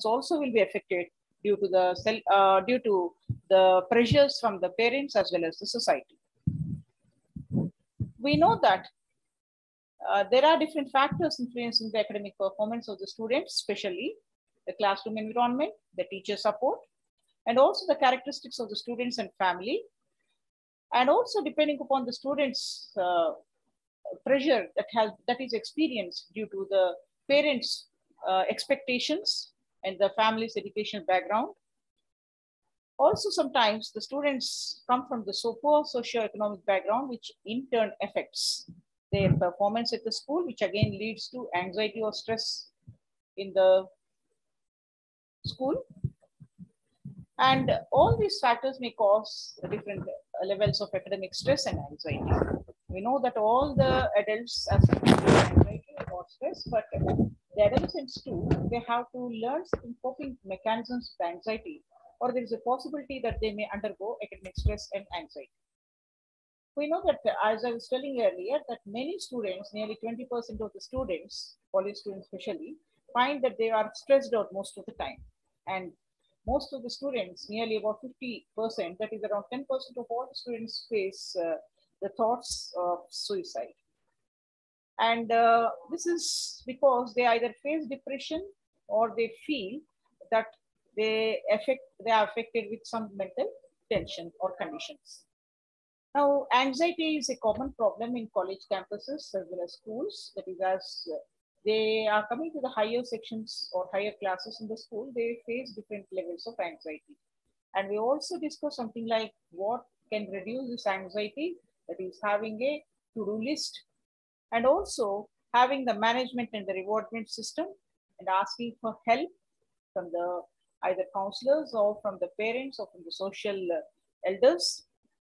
also will be affected due to the pressures from the parents as well as the society. We know that there are different factors influencing the academic performance of the students, especially the classroom environment, the teacher support, and also the characteristics of the students and family, and also depending upon the students' pressure that is experienced due to the parents' expectations and the family's educational background. Also, sometimes the students come from the poor socio-economic background, which in turn affects their performance at the school, which again leads to anxiety or stress in the school. And all these factors may cause different levels of academic stress and anxiety. We know that all the adults are suffering from anxiety or stress, but the adolescents too, they have to learn certain coping mechanisms with anxiety, or there is a possibility that they may undergo academic stress and anxiety. We know that, as I was telling earlier, that many students, nearly 20% of the students, college students especially, find that they are stressed out most of the time. And most of the students, nearly about 50%, that is around 10% of all the students face the thoughts of suicide. And this is because they either face depression or they feel that they are affected with some mental tension or conditions. Now, anxiety is a common problem in college campuses as well as schools. That is, as they are coming to the higher sections or higher classes in the school, they face different levels of anxiety. And we also discuss something like what can reduce this anxiety, that is having a to-do list, and also having the management and the rewardment system, and asking for help from the either counselors or from the parents or from the social elders,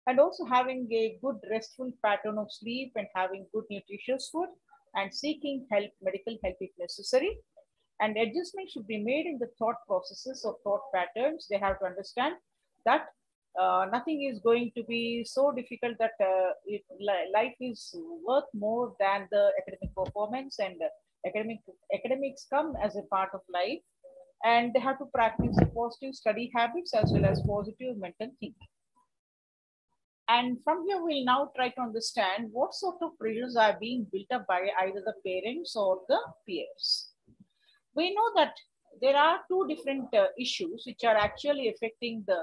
and also having a good restful pattern of sleep and having good nutritious food and seeking help, medical help if necessary. And adjustment should be made in the thought processes or thought patterns. They have to understand that nothing is going to be so difficult that life is worth more than the academic performance, and academics come as a part of life, and they have to practice positive study habits as well as positive mental thinking. And from here, we'll now try to understand what sort of pressures are being built up by either the parents or the peers. We know that there are two different issues which are actually affecting the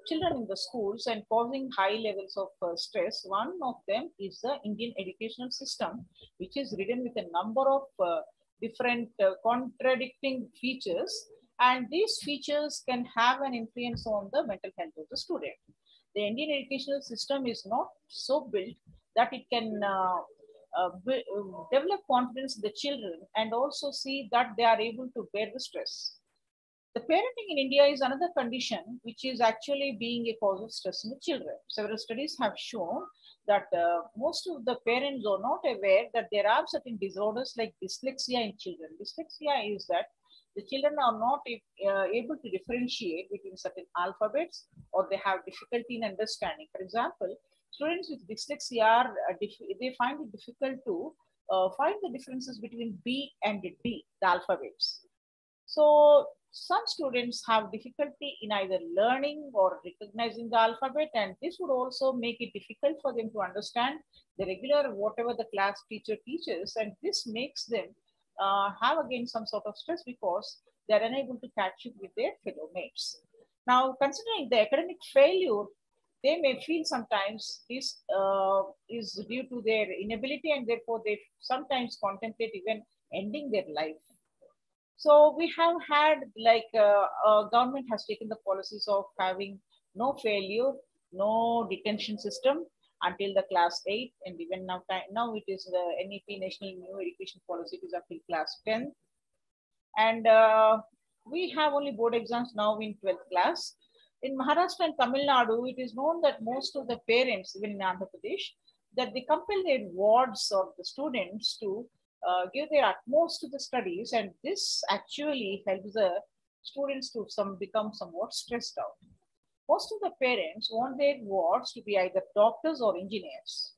children in the schools and causing high levels of stress. One of them is the Indian educational system, which is written with a number of different contradicting features, and these features can have an influence on the mental health of the student. The Indian educational system is not so built that it can develop confidence in the children and also see that they are able to bear the stress. The parenting in India is another condition which is actually being a cause of stress in the children. Several studies have shown that most of the parents are not aware that there are certain disorders like dyslexia in children. Dyslexia is that the children are not able to differentiate between certain alphabets, or they have difficulty in understanding. For example, students with dyslexia are, they find it difficult to find the differences between B and D, the alphabets. So some students have difficulty in either learning or recognizing the alphabet, and this would also make it difficult for them to understand the regular whatever the class teacher teaches, and this makes them have again some sort of stress because they are unable to catch up with their fellow mates. Now, considering the academic failure, they may feel sometimes this is due to their inability, and therefore they sometimes contemplate even ending their life. So we have had like government has taken the policies of having no failure, no detention system until the class 8, and even now it is the NEP, National New Education Policy, it is until class 10. And we have only board exams now in 12th class. In Maharashtra and Tamil Nadu, it is known that most of the parents, even in Andhra Pradesh, that they compel their wards or the students to give their utmost to the studies, and this actually helps the students to become somewhat stressed out. Most of the parents want their wards to be either doctors or engineers.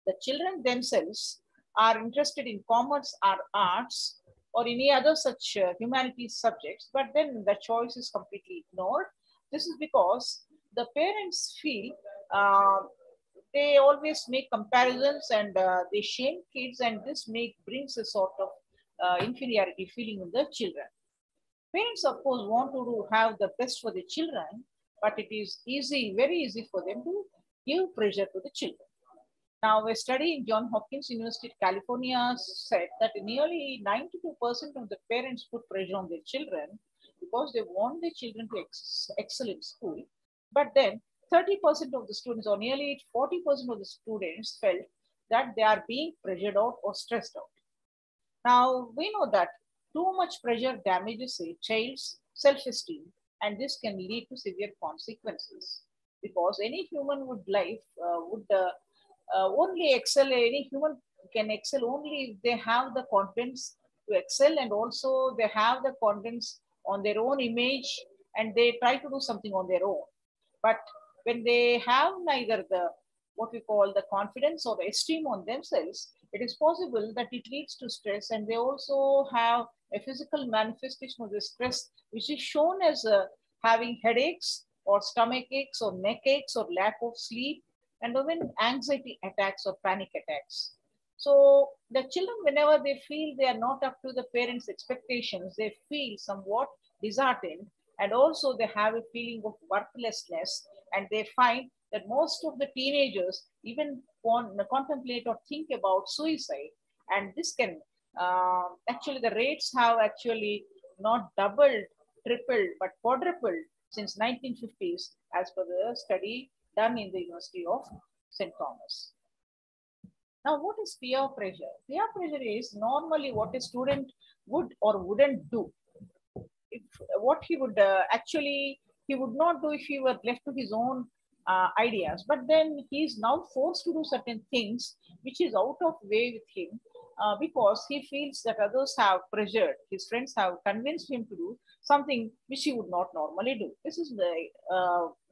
The children themselves are interested in commerce or arts, or any other such humanities subjects, but then the choice is completely ignored. This is because the parents feel they always make comparisons and they shame kids, and this brings a sort of inferiority feeling in the children. Parents, of course, want to have the best for the children, but it is easy, very easy for them to give pressure to the children. Now, a study in Johns Hopkins University, California said that nearly 92% of the parents put pressure on their children because they want their children to excel in school. But then 30% of the students, or nearly 40% of the students, felt that they are being pressured out or stressed out. Now, we know that too much pressure damages a child's self-esteem, and this can lead to severe consequences, because any human would only excel, any human can excel only if they have the confidence to excel, and also they have the confidence on their own image, and they try to do something on their own. But when they have neither the what we call the confidence or the esteem on themselves, it is possible that it leads to stress, and they also have a physical manifestation of the stress, which is shown as having headaches or stomach aches or neck aches or lack of sleep, and even anxiety attacks or panic attacks. So the children, whenever they feel they are not up to the parents' expectations, they feel somewhat disheartened, and also they have a feeling of worthlessness, and they find that most of the teenagers even contemplate or think about suicide, and this can actually, the rates have actually not doubled, tripled, but quadrupled since 1950s, as per the study done in the University of St. Thomas. Now, what is peer pressure? Peer pressure is normally what a student would or wouldn't do. If what he would he would not do if he were left to his own ideas, but then he is now forced to do certain things which is out of way with him, because he feels that others have pressured, his friends have convinced him to do something which he would not normally do. This is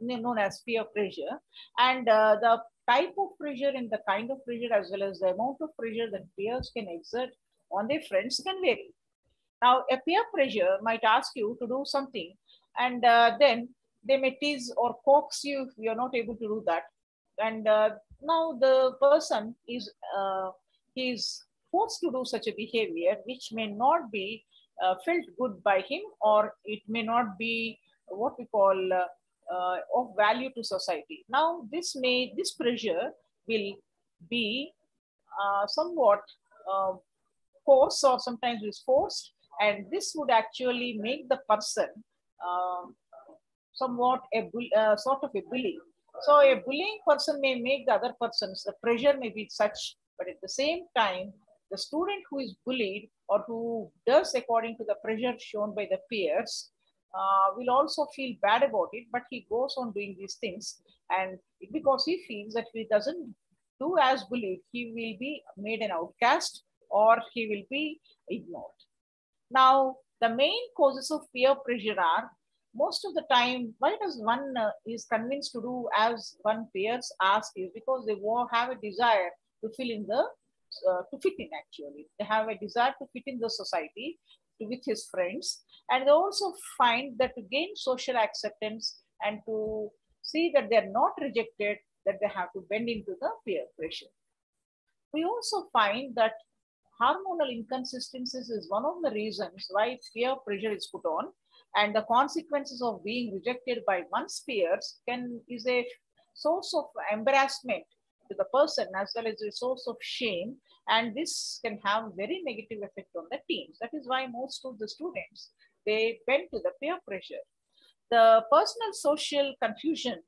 known as peer pressure, and the type of pressure and the kind of pressure, as well as the amount of pressure that peers can exert on their friends, can vary. Now, a peer pressure might ask you to do something, and then they may tease or coax you if you are not able to do that. And now the person is forced to do such a behavior, which may not be felt good by him, or it may not be what we call of value to society. Now, this pressure will be somewhat forced, or sometimes is forced, and this would actually make the person somewhat sort of a bully. So a bullying person may make the other persons, the pressure may be such, but at the same time, the student who is bullied or who does according to the pressure shown by the peers will also feel bad about it, but he goes on doing these things, and because he feels that if he doesn't do as bullied, he will be made an outcast, or he will be ignored. Now, the main causes of peer pressure are, most of the time, why does one is convinced to do as one peers ask, is because they have a desire to fill in the to fit in. Actually, they have a desire to fit in the society with his friends, and they also find that to gain social acceptance and to see that they are not rejected, that they have to bend into the peer pressure. We also find that hormonal inconsistencies is one of the reasons why peer pressure is put on, and the consequences of being rejected by one's peers is a source of embarrassment to the person, as well as a source of shame, and this can have very negative effect on the teens. That is why most of the students, they bend to the peer pressure. The personal social confusion,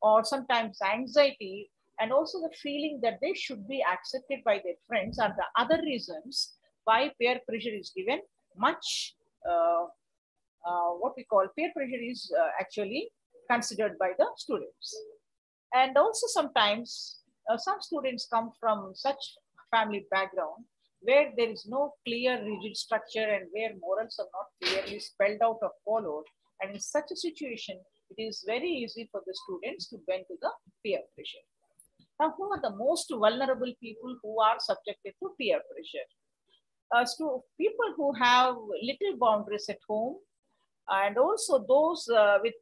or sometimes anxiety, and also the feeling that they should be accepted by their friends, are the other reasons why peer pressure is given much, what we call peer pressure is actually considered by the students. And also sometimes some students come from such family background where there is no clear rigid structure, and where morals are not clearly spelled out or followed. And in such a situation, it is very easy for the students to bend to the peer pressure. Now, who are the most vulnerable people who are subjected to peer pressure? people who have little boundaries at home, and also those with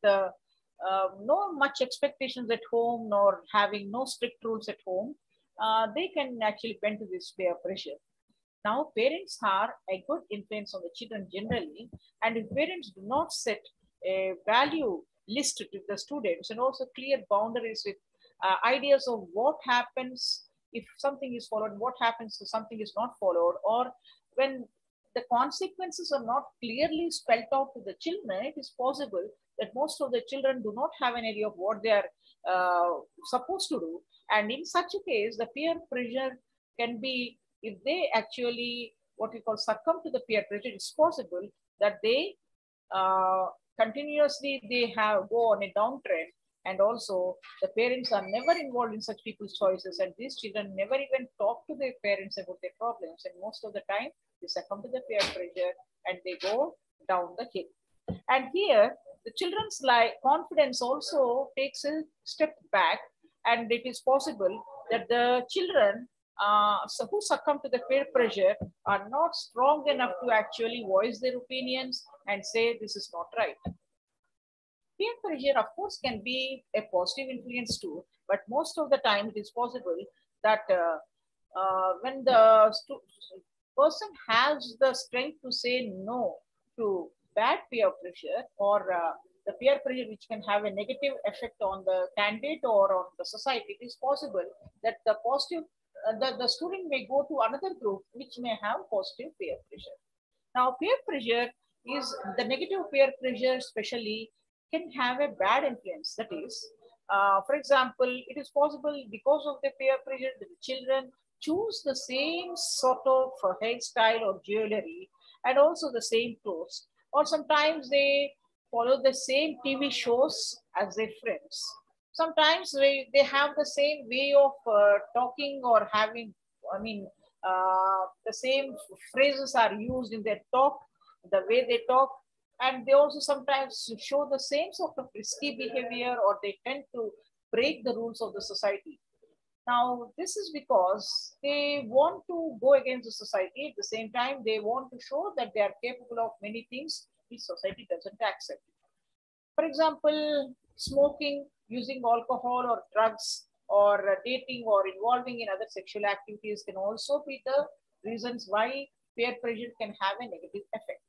no much expectations at home, nor having no strict rules at home, they can actually bend to this peer pressure. Now, parents are a good influence on the children generally, and if parents do not set a value list to the students and also clear boundaries with ideas of what happens if something is followed, what happens if something is not followed, or when the consequences are not clearly spelled out to the children, it is possible that most of the children do not have an idea of what they are supposed to do. And in such a case, the peer pressure can be, if they actually what we call succumb to the peer pressure, it's possible that they uh, continuously they have go on a downtrend, and also the parents are never involved in such people's choices, and these children never even talk to their parents about their problems, and most of the time they succumb to the peer pressure and they go down the hill. And here the children's confidence also takes a step back, and it is possible that the children who succumb to the peer pressure are not strong enough to actually voice their opinions and say this is not right. Peer pressure, of course, can be a positive influence too, but most of the time it is possible that when the person has the strength to say no to bad peer pressure, or the peer pressure which can have a negative effect on the candidate or on the society, it is possible that the positive the student may go to another group which may have positive peer pressure. Now, peer pressure is the negative peer pressure, especially can have a bad influence. That is, for example, it is possible because of the peer pressure that the children choose the same sort of hairstyle or jewelry and also the same clothes, or sometimes they follow the same TV shows as their friends. Sometimes they have the same way of talking or having, I mean, the same phrases are used in their talk, the way they talk, and they also sometimes show the same sort of risky behavior, or they tend to break the rules of the society. Now, this is because they want to go against the society. At the same time, they want to show that they are capable of many things which society doesn't accept. For example, smoking, using alcohol or drugs, or dating or involving in other sexual activities can also be the reasons why peer pressure can have a negative effect.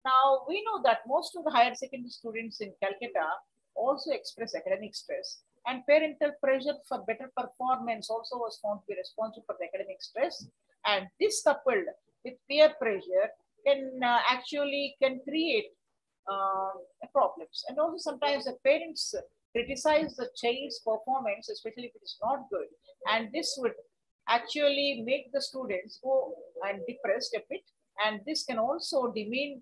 Now, we know that most of the higher secondary students in Calcutta also express academic stress, and parental pressure for better performance also was found to be responsible for the academic stress. And this coupled with peer pressure can create problems. And also sometimes the parents criticize the child's performance, especially if it is not good. And this would actually make the students go and depressed a bit. And this can also demean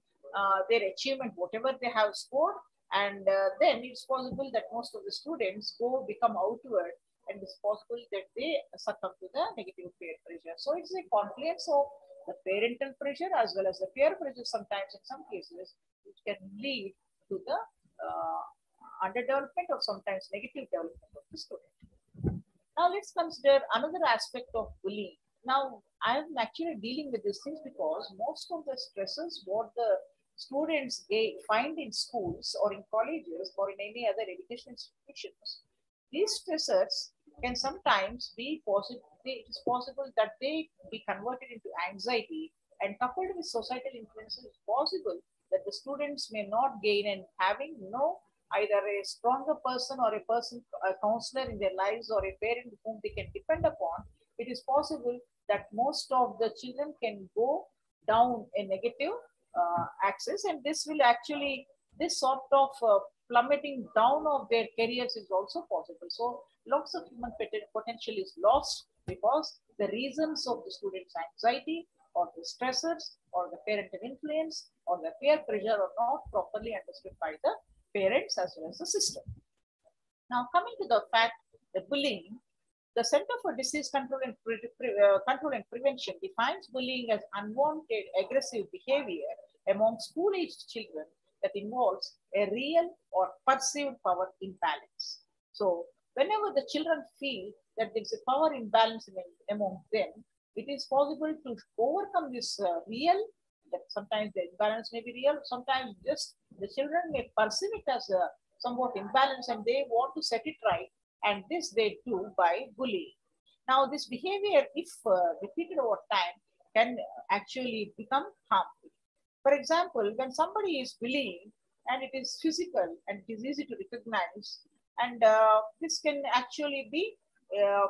their achievement, whatever they have scored. And then it's possible that most of the students become outward, and it's possible that they succumb to the negative peer pressure. So it's a confluence of the parental pressure as well as the peer pressure sometimes in some cases, which can lead to the underdevelopment or sometimes negative development of the student. Now let's consider another aspect of bullying. Now I'm actually dealing with these things because most of the stresses what the students find in schools or in colleges or in any other education institutions, these stressors can sometimes be possible. It is possible that they be converted into anxiety, and coupled with societal influences, it's possible that the students may not gain, and having no either a stronger person or a counselor in their lives or a parent whom they can depend upon, it is possible that most of the children can go down a negative axis, and this will actually, this sort of plummeting down of their careers is also possible. So lots of human potential is lost because the reasons of the student's anxiety or the stressors or the parental influence or the peer pressure are not properly understood by the parents as well as the system. Now, coming to the fact that bullying, the Center for Disease Control and Prevention defines bullying as unwanted aggressive behavior among school-aged children that involves a real or perceived power imbalance. So, whenever the children feel that there is a power imbalance among them, it is possible to overcome this real, that sometimes the imbalance may be real, sometimes just the children may perceive it as a somewhat imbalance and they want to set it right. And this they do by bullying. Now, this behavior, if repeated over time, can actually become harmful. For example, when somebody is bullying and it is physical and it is easy to recognize, and this can actually be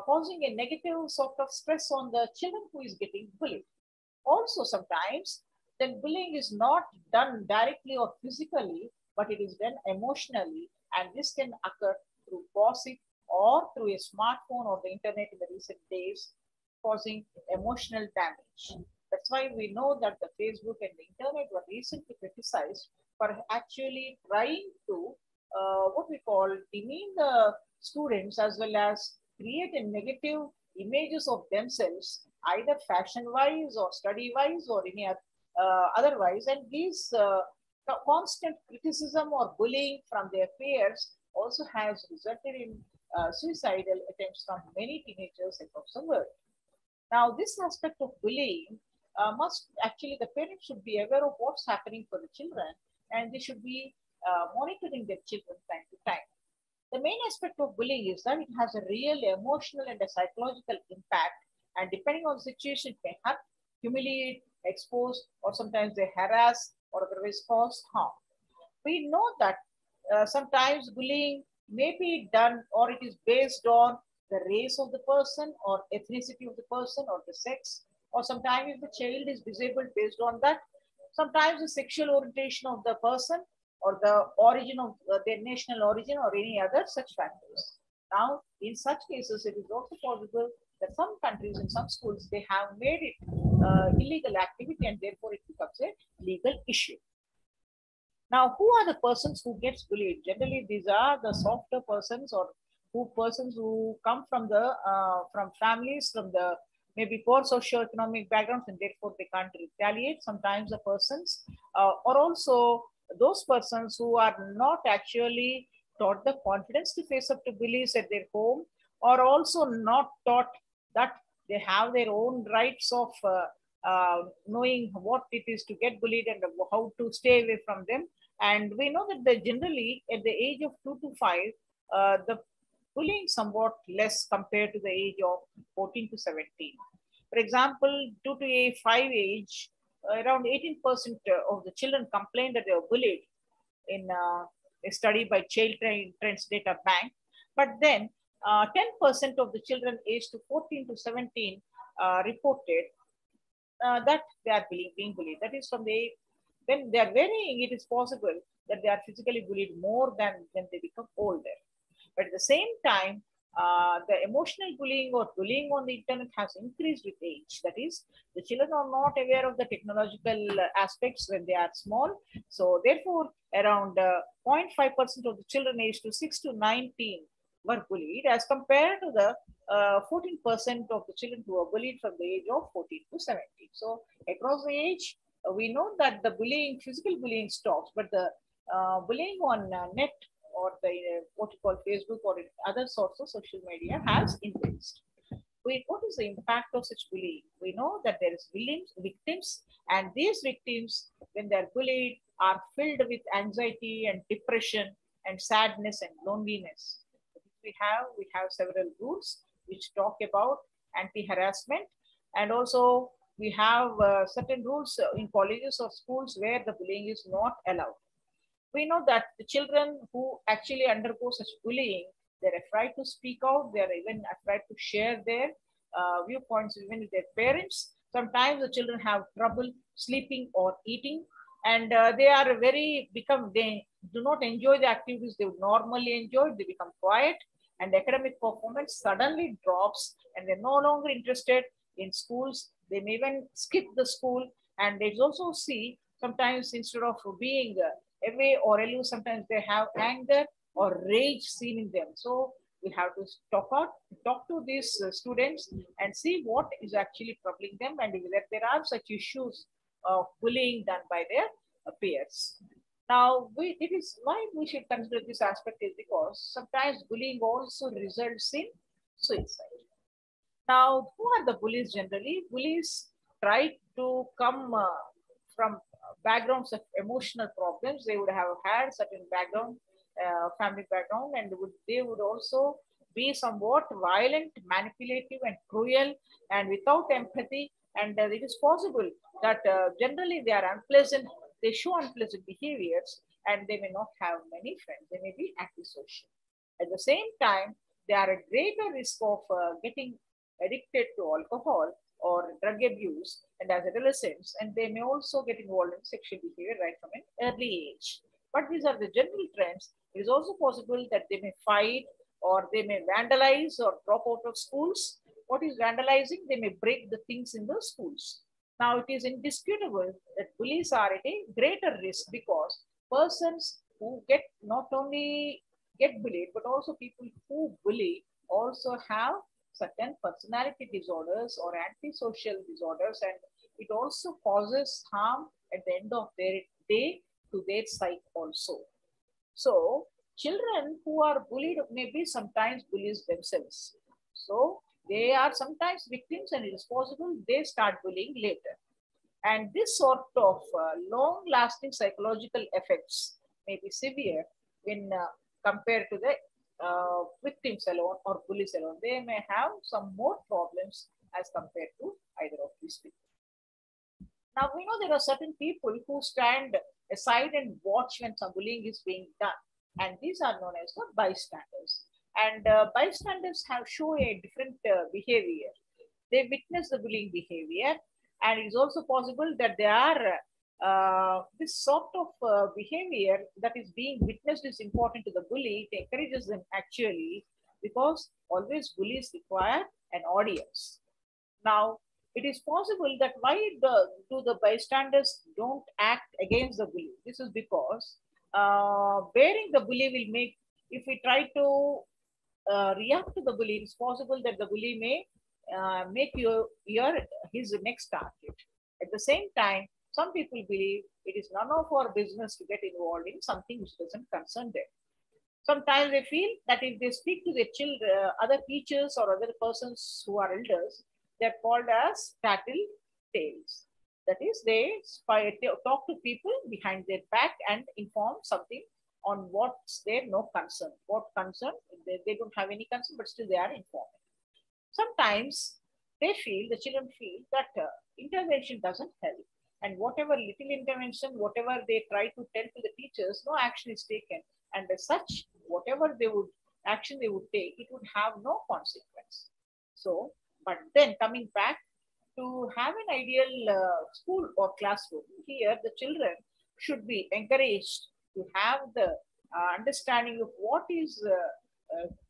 causing a negative sort of stress on the children who is getting bullied. Also, sometimes then bullying is not done directly or physically, but it is done emotionally, and this can occur through gossip or through a smartphone or the internet in the recent days, causing emotional damage. That's why we know that the Facebook and the internet were recently criticized for actually trying to what we call demean the students as well as create a negative images of themselves, either fashion wise or study wise or any otherwise. And these constant criticism or bullying from their peers also has resulted in suicidal attempts from many teenagers across the world. Now, this aspect of bullying must actually, the parents should be aware of what's happening for the children, and they should be monitoring their children time to time. The main aspect of bullying is that it has a real emotional and a psychological impact, and depending on the situation, it may hurt, humiliate, expose, or sometimes they harass or otherwise cause harm. We know that sometimes bullying may be done or it is based on the race of the person or ethnicity of the person or the sex, or sometimes if the child is disabled based on that, sometimes the sexual orientation of the person or the origin of their national origin or any other such factors. Now, in such cases, it is also possible that some countries in some schools, they have made it illegal activity and therefore it becomes a legal issue. Now, who are the persons who gets bullied? Generally, these are the softer persons or who persons who come from the from families from the maybe poor socio-economic backgrounds and therefore they can't retaliate. Sometimes the persons or also those persons who are not actually taught the confidence to face up to bullies at their home, or also not taught that they have their own rights of knowing what it is to get bullied and how to stay away from them. And we know that they generally at the age of 2 to 5, the bullying somewhat less compared to the age of 14 to 17. For example, 2 to 5 age, around 18% of the children complained that they were bullied in a study by Child Trends Data Bank. But then 10% of the children aged to 14 to 17 reported that they are being bullied. That is from the, when they are varying, it is possible that they are physically bullied more than when they become older. But at the same time, the emotional bullying or bullying on the internet has increased with age. That is, the children are not aware of the technological aspects when they are small. So therefore, around 0.5% of the children aged to 6 to 19 were bullied as compared to the 14% of the children who were bullied from the age of 14 to 17. So across the age, we know that the bullying, physical bullying stops, but the bullying on net or the what you call Facebook or other sorts of social media has increased. What is the impact of such bullying? We know that there is victims, and these victims, when they are bullied, are filled with anxiety and depression and sadness and loneliness. We have several rules which talk about anti-harassment, and also we have certain rules in colleges or schools where the bullying is not allowed. We know that the children who actually undergo such bullying, they're afraid to speak out, they're even afraid to share their viewpoints even with their parents. Sometimes the children have trouble sleeping or eating, and they are they do not enjoy the activities they would normally enjoy, they become quiet, and academic performance suddenly drops, and they're no longer interested in schools. They may even skip the school, and they also see sometimes instead of being away or aloof, sometimes they have anger or rage seen in them. So we have to talk to these students and see what is actually troubling them, and if there are such issues of bullying done by their peers. Now, it is why we should consider this aspect is because sometimes bullying also results in suicide. Now, who are the bullies generally? Bullies try to come from backgrounds of emotional problems. They would have had certain background, family background, and they would also be somewhat violent, manipulative, and cruel, and without empathy. And it is possible that generally they are unpleasant. They show unpleasant behaviors, and they may not have many friends. They may be antisocial. At the same time, they are at greater risk of getting addicted to alcohol or drug abuse and as adolescents, and they may also get involved in sexual behavior right from an early age. But these are the general trends. It is also possible that they may fight or they may vandalize or drop out of schools. What is vandalizing? They may break the things in the schools. Now, it is indisputable that bullies are at a greater risk because persons who get not only get bullied, but also people who bully also have certain personality disorders or antisocial disorders, and it also causes harm at the end of their day to their psyche also. So children who are bullied may be sometimes bullies themselves. So they are sometimes victims, and it is possible they start bullying later. And this sort of long-lasting psychological effects may be severe when compared to the victims alone or bullies alone. They may have some more problems as compared to either of these people. Now, we know there are certain people who stand aside and watch when some bullying is being done, and these are known as the bystanders. And bystanders have shown a different behavior. They witness the bullying behavior, and it is also possible that they are this sort of behavior that is being witnessed is important to the bully. It encourages them actually, because always bullies require an audience. Now, it is possible that why do the bystanders don't act against the bully? This is because bearing the bully will make, if we try to react to the bully, it's possible that the bully may make you his next target. At the same time, some people believe it is none of our business to get involved in something which doesn't concern them. Sometimes they feel that if they speak to their children, other teachers or other persons who are elders, they're called as tattle tales. That is, they talk to people behind their back and inform something on what's their no concern. What concern? They don't have any concern, but still they are informing. Sometimes the children feel that intervention doesn't help. And whatever little intervention, whatever they try to tell to the teachers, no action is taken. And as such, whatever action they would take, it would have no consequence. So, but then coming back to have an ideal school or classroom, here the children should be encouraged to have the understanding of what is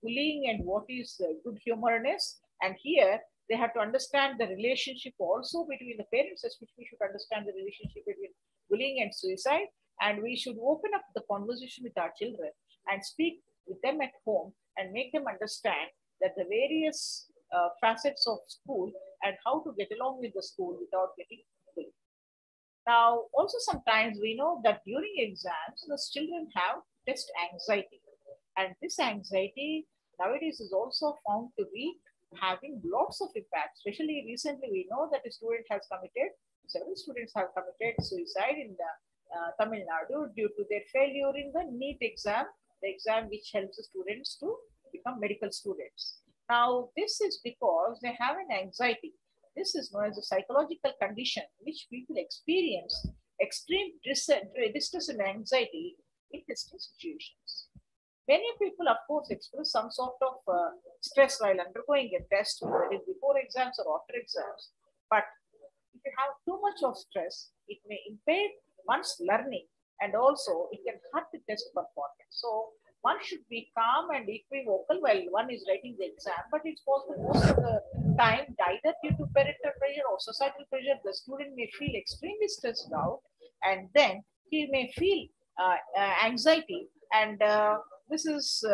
bullying and what is good humoredness. And here they have to understand the relationship also between the parents, especially we should understand the relationship between bullying and suicide. And we should open up the conversation with our children and speak with them at home and make them understand that the various facets of school and how to get along with the school without getting bullied. Now, also sometimes we know that during exams, the children have test anxiety. And this anxiety nowadays is also found to be having lots of impact. Especially recently, we know that several students have committed suicide in the Tamil Nadu due to their failure in the NEET exam, the exam which helps the students to become medical students. Now, this is because they have an anxiety. This is known as a psychological condition which people experience extreme distress and anxiety in testing situations. Many people, of course, express some sort of stress while undergoing a test, whether it is before exams or after exams. But if you have too much of stress, it may impair one's learning, and also it can hurt the test performance. So one should be calm and equivocal while one is writing the exam, but it's possible most of the time, either due to parental pressure or societal pressure, the student may feel extremely stressed out, and then he may feel anxiety. And this is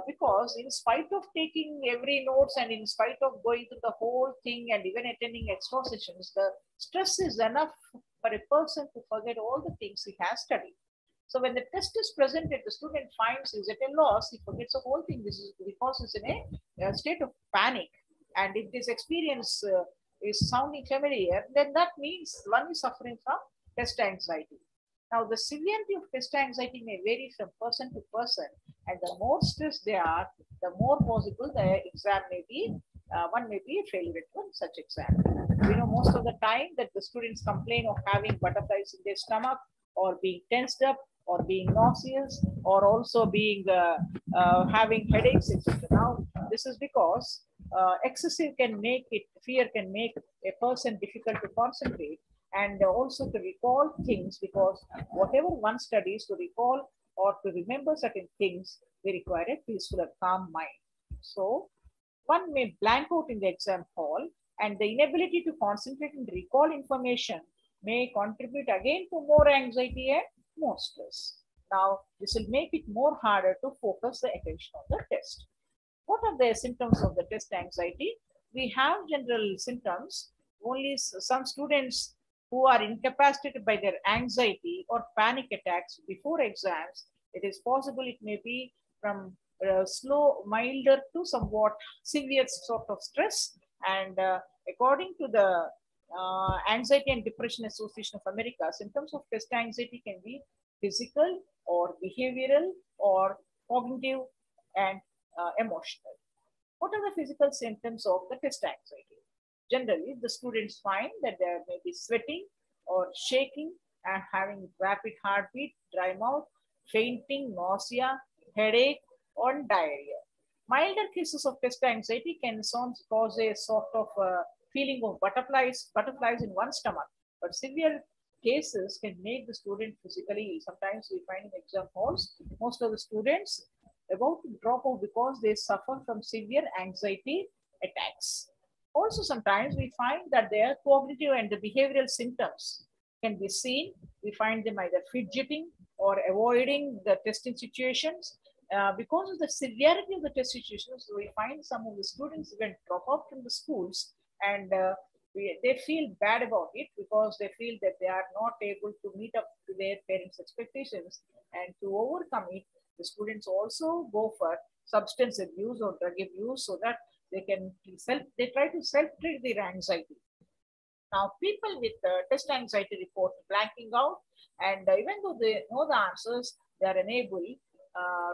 because in spite of taking every notes and in spite of going through the whole thing and even attending extra sessions, the stress is enough for a person to forget all the things he has studied. So when the test is presented, the student finds he's at a loss, he forgets the whole thing. This is because he's in a state of panic. And if this experience is sounding familiar, then that means one is suffering from test anxiety. Now, the severity of test anxiety may vary from person to person, and the more stressed they are, the more possible the exam may be, one may be a failure to such exam. We know most of the time that the students complain of having butterflies in their stomach, or being tensed up, or being nauseous, or also being having headaches, etc. Now, this is because excessive can make it, fear can make a person difficult to concentrate and also to recall things, because whatever one studies, to recall or to remember certain things, they require a peaceful and calm mind. So one may blank out in the exam hall, and the inability to concentrate and recall information may contribute again to more anxiety and more stress. Now, this will make it more harder to focus the attention on the test. What are the symptoms of the test anxiety? We have general symptoms. Only some students who are incapacitated by their anxiety or panic attacks before exams, it is possible it may be from slow, milder to somewhat severe sort of stress. And according to the Anxiety and Depression Association of America, symptoms of test anxiety can be physical or behavioral or cognitive and emotional. What are the physical symptoms of the test anxiety? Generally, the students find that there may be sweating or shaking and having rapid heartbeat, dry mouth, fainting, nausea, headache, or diarrhea. Milder cases of test anxiety can cause a sort of feeling of butterflies in one's stomach, but severe cases can make the student physically ill. Sometimes we find in exam halls, most of the students about to drop out because they suffer from severe anxiety attacks. Also, sometimes we find that their cognitive and the behavioral symptoms can be seen. We find them either fidgeting or avoiding the testing situations. Because of the severity of the test situations, we find some of the students even drop out from the schools, and they feel bad about it because they feel that they are not able to meet up to their parents' expectations. And to overcome it, the students also go for substance abuse or drug abuse so that they try to self-treat their anxiety. Now, people with test anxiety report blanking out, and even though they know the answers, they are unable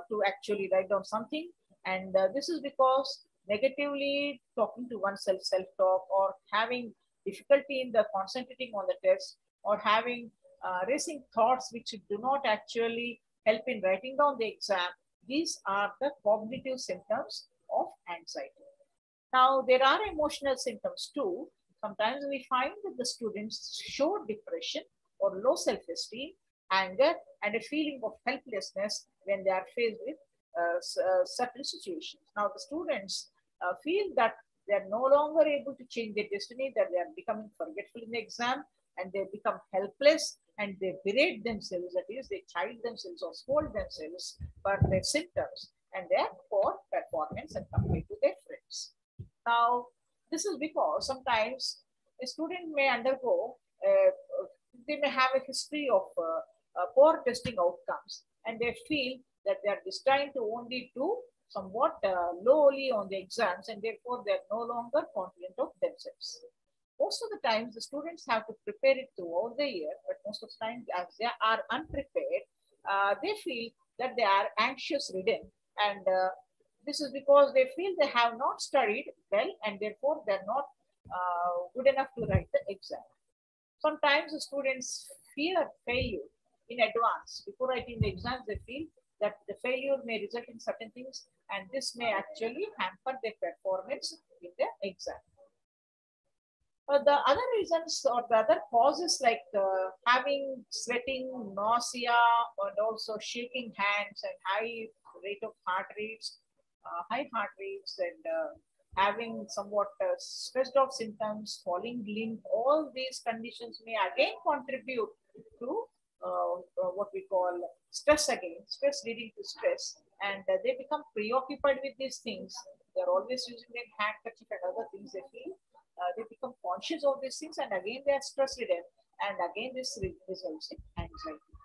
to actually write down something. And this is because negatively talking to oneself, self-talk, or having difficulty in the concentrating on the test, or having racing thoughts which do not actually help in writing down the exam. These are the cognitive symptoms of anxiety. Now, there are emotional symptoms too. Sometimes we find that the students show depression or low self-esteem, anger, and a feeling of helplessness when they are faced with certain situations. Now, the students feel that they are no longer able to change their destiny, that they are becoming forgetful in the exam, and they become helpless, and they berate themselves, that is, they chide themselves or scold themselves for their symptoms and their poor performance and compared to their friends. Now, this is because sometimes a student may undergo, they may have a history of poor testing outcomes, and they feel that they are destined to only do somewhat lowly on the exams, and therefore they are no longer confident of themselves. Most of the times, the students have to prepare it throughout the year, but most of the time, as they are unprepared, they feel that they are anxious ridden, and this is because they feel they have not studied well, and therefore they're not good enough to write the exam. Sometimes the students fear failure in advance. Before writing the exams, they feel that the failure may result in certain things, and this may actually hamper their performance in the exam. The other reasons or the other causes, like having sweating, nausea, and also shaking hands and high rate of heart rates, and having somewhat stressed out symptoms, falling limb, all these conditions may again contribute to what we call stress again, stress leading to stress, and they become preoccupied with these things. They're always using their handkerchief and other things they feel. They become conscious of these things, and again they are stress ridden, and again this results in anxiety.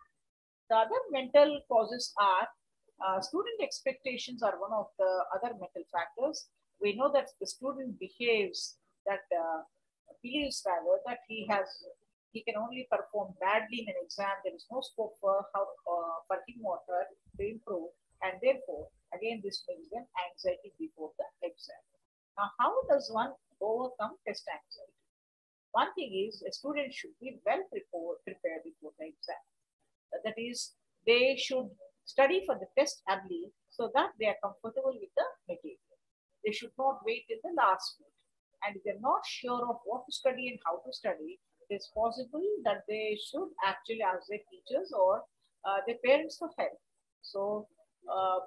The other mental causes are student expectations are one of the other mental factors. we know that the student behaves that believes rather that he can only perform badly in an exam. There is no scope for for him or her to improve, and therefore again this makes them anxiety before the exam. Now, how does one overcome test anxiety? One thing is a student should be well prepared before the exam. That is, they should study for the test early so that they are comfortable with the material. They should not wait till the last minute. And if they're not sure of what to study and how to study, it's possible that they should actually ask their teachers or their parents for help. So,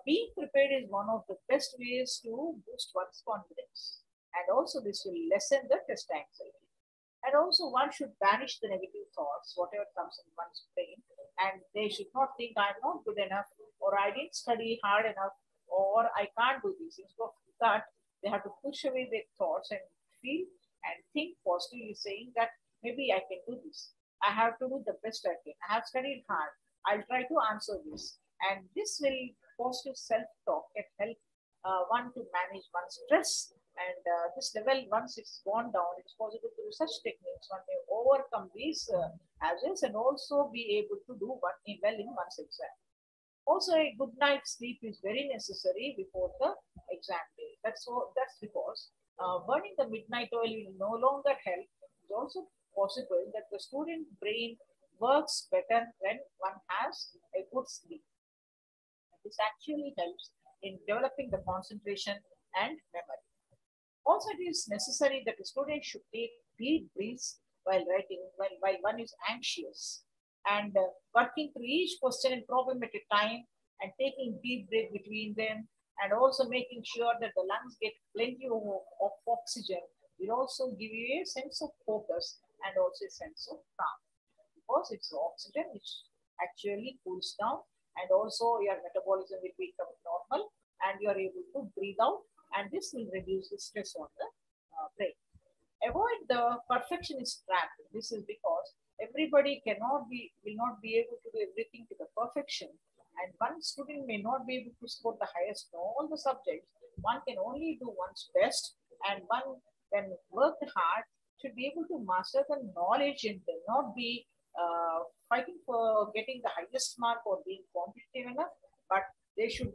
being prepared is one of the best ways to boost one's confidence. And also, this will lessen the test anxiety. And also, one should banish the negative thoughts, whatever comes in one's brain, and they should not think I'm not good enough, or I didn't study hard enough, or I can't do these things. But that they have to push away their thoughts and feel and think positively, saying that maybe I can do this. I have to do the best I can. I have studied hard. I'll try to answer this. And this will positive self-talk can help one to manage one's stress. And this level, once it's gone down, it's possible through such techniques one may overcome these hazards and also be able to do one well in one's exam. Also, a good night's sleep is very necessary before the exam day. That's because burning the midnight oil will no longer help. It's also possible that the student brain works better when one has a good sleep. This actually helps in developing the concentration and memory. Also, it is necessary that the student should take deep breaths while writing, while one is anxious, and working through each question and problem at a time, and taking deep breath between them, and also making sure that the lungs get plenty of oxygen will also give you a sense of focus and also a sense of calm, because it's the oxygen which actually cools down, and also your metabolism will become normal and you are able to breathe out, and this will reduce the stress on the brain. Avoid the perfectionist trap. This is because everybody will not be able to do everything to the perfection, and one student may not be able to score the highest in all the subjects. One can only do one's best, and one when worked hard should be able to master the knowledge and not be fighting for getting the highest mark or being competitive enough, but they should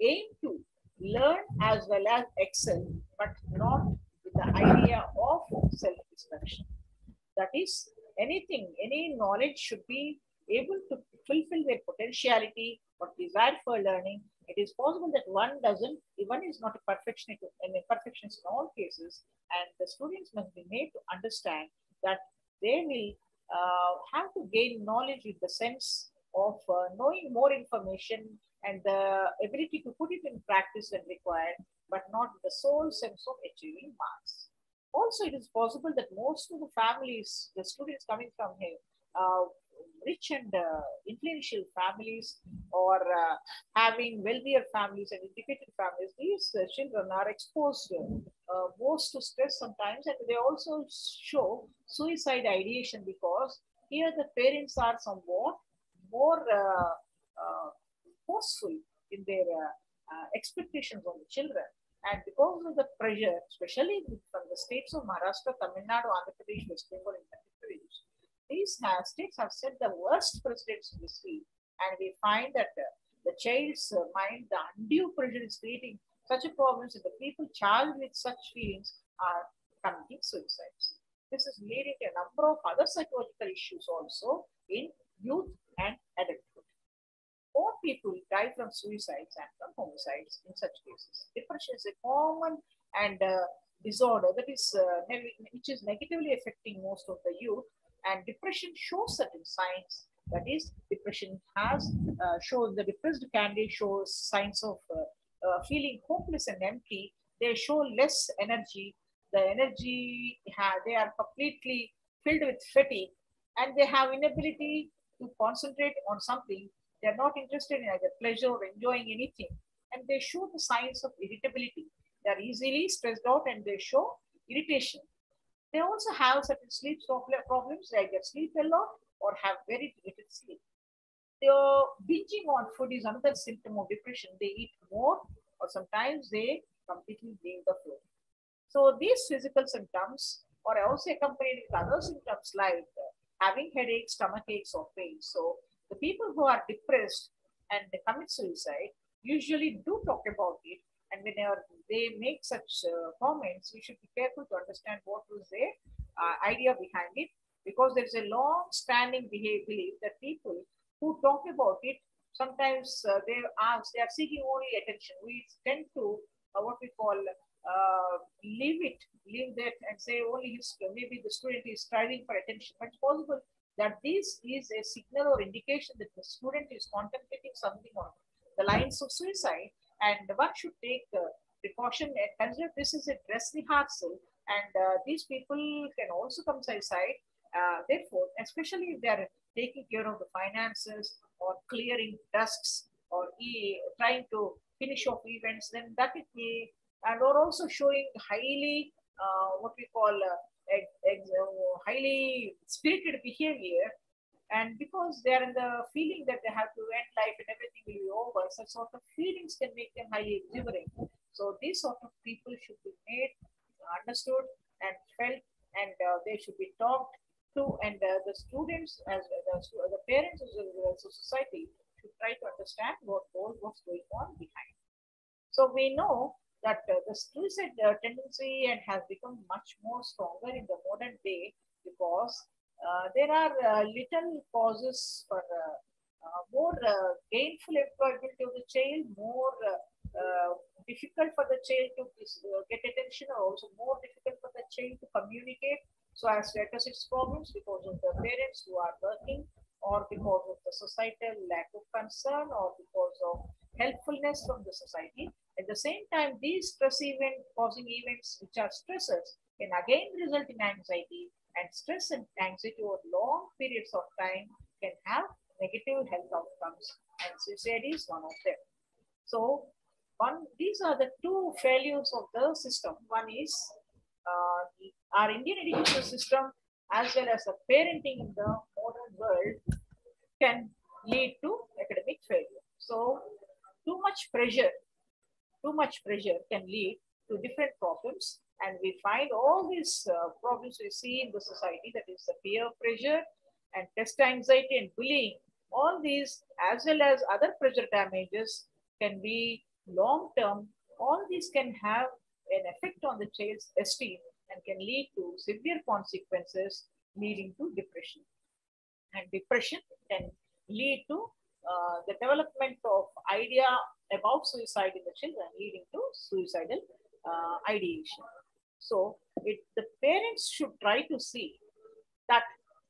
aim to learn as well as excel, but not with the idea of self-destruction. That is, any knowledge should be able to fulfill their potentiality or desire for learning. It is possible that one is not a perfectionist in all cases, and the students must be made to understand that they will have to gain knowledge with the sense of knowing more information and the ability to put it in practice when required, but not with the sole sense of achieving marks. Also, it is possible that most of the families, the students coming from here, rich and influential families, or having wealthier families and educated families, these children are exposed most to stress sometimes, and they also show suicide ideation because here the parents are somewhat more forceful in their expectations on the children. And because of the pressure, especially from the states of Maharashtra, Tamil Nadu, Andhra Pradesh, West Bengal, and Madhya Pradesh, these states have set the worst precedents in this field. And we find that the child's mind, the undue pressure is creating such a problem that the people charged with such feelings are committing suicides. This is leading to a number of other psychological issues also in youth and adulthood. More people die from suicides and from homicides in such cases. Depression is a common and disorder that is which is negatively affecting most of the youth. And depression shows certain signs. That is, depression has shows the depressed candidate shows signs of feeling hopeless and empty. They show less energy. The energy they are completely filled with fatigue, and they have inability to concentrate on something. They are not interested in either pleasure or enjoying anything, and they show the signs of irritability. They are easily stressed out and they show irritation. They also have certain sleep problems, like they sleep a lot or have very limited sleep. The binging on food is another symptom of depression. They eat more or sometimes they completely leave the floor. So these physical symptoms are also accompanied with other symptoms like having headaches, stomach aches, or pain. So the people who are depressed and they commit suicide usually do talk about it. And whenever they make such comments, we should be careful to understand what was their idea behind it, because there is a long-standing belief that people who talk about it sometimes they are seeking only attention. We tend to what we call leave that and say only maybe the student is striving for attention. But it's possible that this is a signal or indication that the student is contemplating something on the lines of suicide, and one should take precaution and consider this is a dress rehearsal, and these people can also come suicide. Therefore, especially if they are taking care of the finances or clearing desks or trying to finish off events, then that it may, and are also showing highly what we call highly spirited behavior, and because they are in the feeling that they have to end life and everything will be over, such sort of feelings can make them highly exuberant. So these sort of people should be made understood and felt, and they should be talked to, and the students as well as the parents as well as the society should try to understand what's going on behind. So we know that the suicide tendency and has become much more stronger in the modern day, because there are little causes for more gainful employment of the child, more difficult for the child to get attention, or also more difficult for the child to communicate so as to address its problems because of the parents who are working, or because of the societal lack of concern, or because of helpfulness from the society. At the same time, these stress event causing events which are stressors can again result in anxiety, and stress and anxiety over long periods of time can have negative health outcomes, and suicide is one of them. So these are the two failures of the system. One is our Indian education system as well as the parenting in the modern world can lead to academic failure. So too much pressure can lead to different problems, and we find all these problems we see in the society, that is the peer pressure and test anxiety and bullying. All these as well as other pressure damages can be long term. All these can have an effect on the child's esteem and can lead to severe consequences leading to depression, and depression can lead to the development of idea about suicide in the children, leading to suicidal ideation. So the parents should try to see that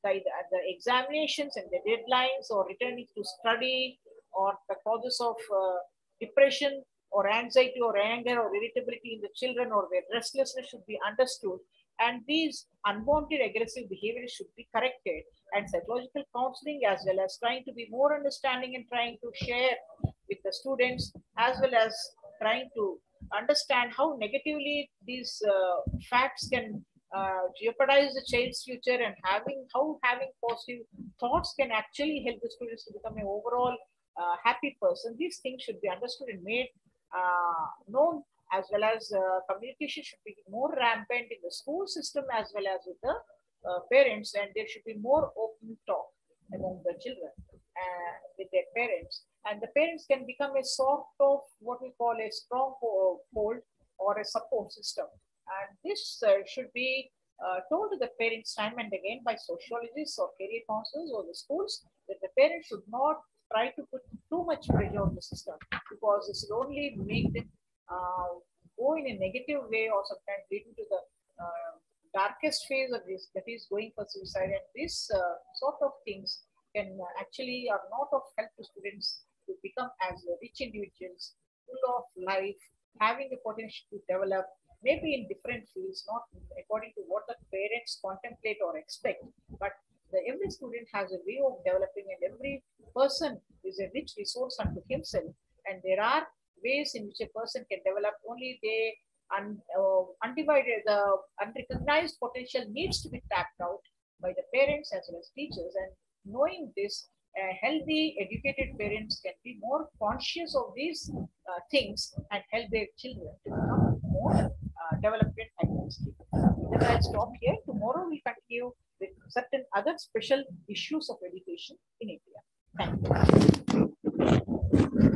the examinations and the deadlines, or returning to study, or the causes of depression or anxiety or anger or irritability in the children, or their restlessness should be understood, and these unwanted aggressive behaviors should be corrected, and psychological counseling as well as trying to be more understanding and trying to share with the students, as well as trying to understand how negatively these facts can jeopardize the child's future, and having positive thoughts can actually help the students to become an overall happy person. These things should be understood and made known, as well as communication should be more rampant in the school system as well as with the parents, and there should be more open talk among the children with their parents, and the parents can become a sort of what we call a stronghold or a support system, and this should be told to the parents time and again by sociologists or career counselors or the schools, that the parents should not try to put too much pressure on the system, because this will only make them go in a negative way, or sometimes leading to the darkest phase of this, that is going for suicide. And this sort of things can actually are not of help to students to become as rich individuals, full of life, having the potential to develop, maybe in different fields, not according to what the parents contemplate or expect, but every student has a way of developing, and every person is a rich resource unto himself, and there are ways in which a person can develop. Only they undivided, the unrecognized potential needs to be tapped out by the parents as well as teachers, and knowing this, healthy, educated parents can be more conscious of these things and help their children to become more developed and administrative. Then I'll stop here. Tomorrow we'll continue with certain other special issues of education in India. Thank you.